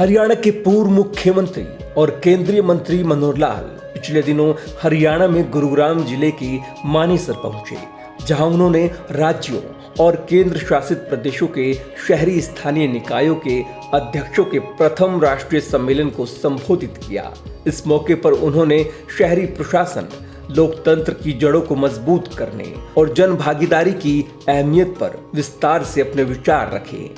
हरियाणा के पूर्व मुख्यमंत्री और केंद्रीय मंत्री मनोहर लाल पिछले दिनों हरियाणा में गुरुग्राम जिले के मानेसर पहुंचे, जहां उन्होंने राज्यों और केंद्र शासित प्रदेशों के शहरी स्थानीय निकायों के अध्यक्षों के प्रथम राष्ट्रीय सम्मेलन को संबोधित किया। इस मौके पर उन्होंने शहरी प्रशासन, लोकतंत्र की जड़ों को मजबूत करने और जन भागीदारी की अहमियत पर विस्तार से अपने विचार रखे।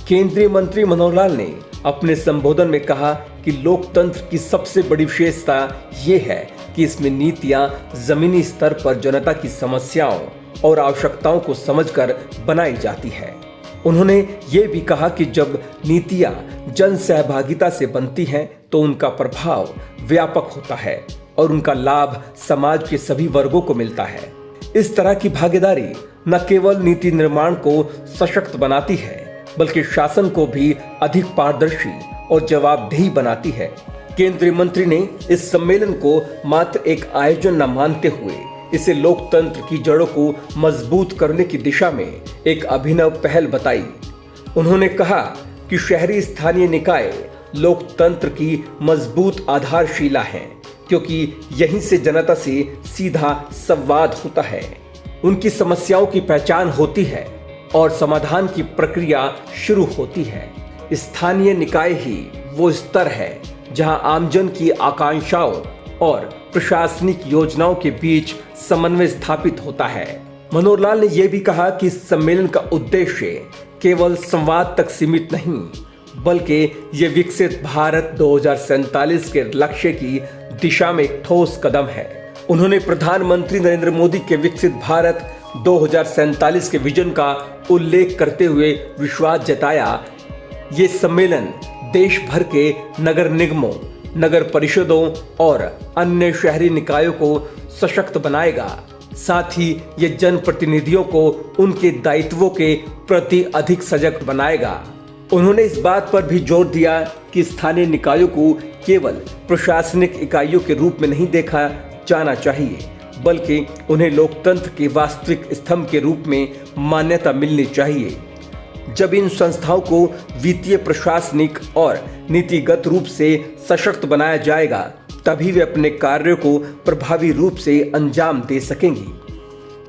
केंद्रीय मंत्री मनोहर लाल ने अपने संबोधन में कहा कि लोकतंत्र की सबसे बड़ी विशेषता ये है कि इसमें नीतियां जमीनी स्तर पर जनता की समस्याओं और आवश्यकताओं को समझकर बनाई जाती है। उन्होंने ये भी कहा कि जब नीतियां जन सहभागिता से बनती हैं तो उनका प्रभाव व्यापक होता है और उनका लाभ समाज के सभी वर्गों को मिलता है। इस तरह की भागीदारी न केवल नीति निर्माण को सशक्त बनाती है, बल्कि शासन को भी अधिक पारदर्शी और जवाबदेही बनाती है। केंद्रीय मंत्री ने इस सम्मेलन को मात्र एक आयोजन न मानते हुए इसे लोकतंत्र की जड़ों को मजबूत करने की दिशा में एक अभिनव पहल बताई। उन्होंने कहा कि शहरी स्थानीय निकाय लोकतंत्र की मजबूत आधारशिला हैं, क्योंकि यहीं से जनता से सीधा संवाद होता है, उनकी समस्याओं की पहचान होती है और समाधान की प्रक्रिया शुरू होती है। स्थानीय निकाय ही वो स्तर है जहां आमजन की आकांक्षाओं और प्रशासनिक योजनाओं के बीच समन्वय स्थापित होता है। मनोहर लाल ने यह भी कहा कि इस सम्मेलन का उद्देश्य केवल संवाद तक सीमित नहीं, बल्कि ये विकसित भारत 2047 के लक्ष्य की दिशा में एक ठोस कदम है। उन्होंने प्रधानमंत्री नरेंद्र मोदी के विकसित भारत 2047 के विजन का उल्लेख करते हुए विश्वास जताया। ये सम्मेलन देश भर के नगर निगमों, नगर परिषदों और अन्य शहरी निकायों को सशक्त बनाएगा। साथ ही ये जनप्रतिनिधियों को उनके दायित्वों के प्रति अधिक सजग बनाएगा। उन्होंने इस बात पर भी जोर दिया कि स्थानीय निकायों को केवल प्रशासनिक इकाइयों के रूप में नहीं देखा जाना चाहिए, बल्कि उन्हें लोकतंत्र के वास्तविक स्तंभ के रूप में मान्यता मिलनी चाहिए। जब इन संस्थाओं को वित्तीय, प्रशासनिक और नीतिगत रूप से सशक्त बनाया जाएगा, तभी वे अपने कार्यों को प्रभावी रूप से अंजाम दे सकेंगी।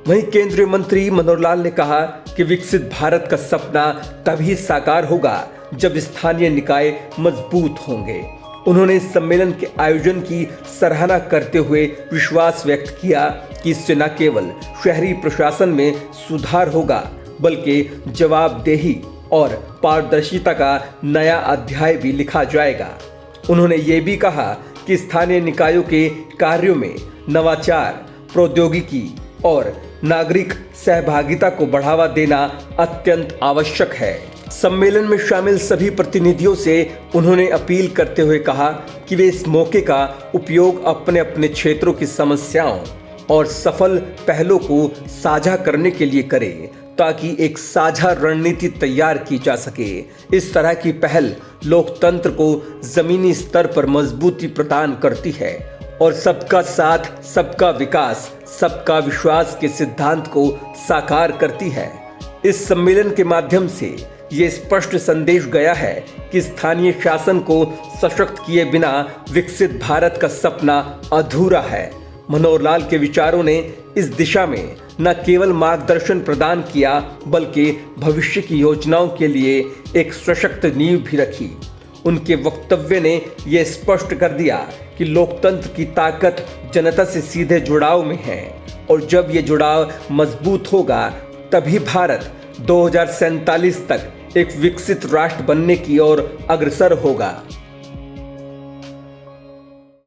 वहीं केंद्रीय मंत्री मनोहर लाल ने कहा कि विकसित भारत का सपना तभी साकार होगा जब स्थानीय निकाय मजबूत होंगे। उन्होंने इस सम्मेलन के आयोजन की सराहना करते हुए विश्वास व्यक्त किया कि इससे न केवल शहरी प्रशासन में सुधार होगा, बल्कि जवाबदेही और पारदर्शिता का नया अध्याय भी लिखा जाएगा। उन्होंने ये भी कहा कि स्थानीय निकायों के कार्यों में नवाचार, प्रौद्योगिकी और नागरिक सहभागिता को बढ़ावा देना अत्यंत आवश्यक है। सम्मेलन में शामिल सभी प्रतिनिधियों से उन्होंने अपील करते हुए कहा कि वे इस मौके का उपयोग अपने अपने क्षेत्रों की समस्याओं और सफल पहलों को साझा करने के लिए करें, ताकि एक साझा रणनीति तैयार की जा सके। इस तरह की पहल लोकतंत्र को जमीनी स्तर पर मजबूती प्रदान करती है और सबका साथ, सबका विकास, सबका विश्वास के सिद्धांत को साकार करती है। इस सम्मेलन के माध्यम से ये स्पष्ट संदेश गया है कि स्थानीय शासन को सशक्त किए बिना विकसित भारत का सपना अधूरा है। मनोहर लाल के विचारों ने इस दिशा में न केवल मार्गदर्शन प्रदान किया, बल्कि भविष्य की योजनाओं के लिए एक सशक्त नींव भी रखी। उनके वक्तव्य ने यह स्पष्ट कर दिया कि लोकतंत्र की ताकत जनता से सीधे जुड़ाव में है और जब ये जुड़ाव मजबूत होगा, तभी भारत 2047 तक एक विकसित राष्ट्र बनने की ओर अग्रसर होगा।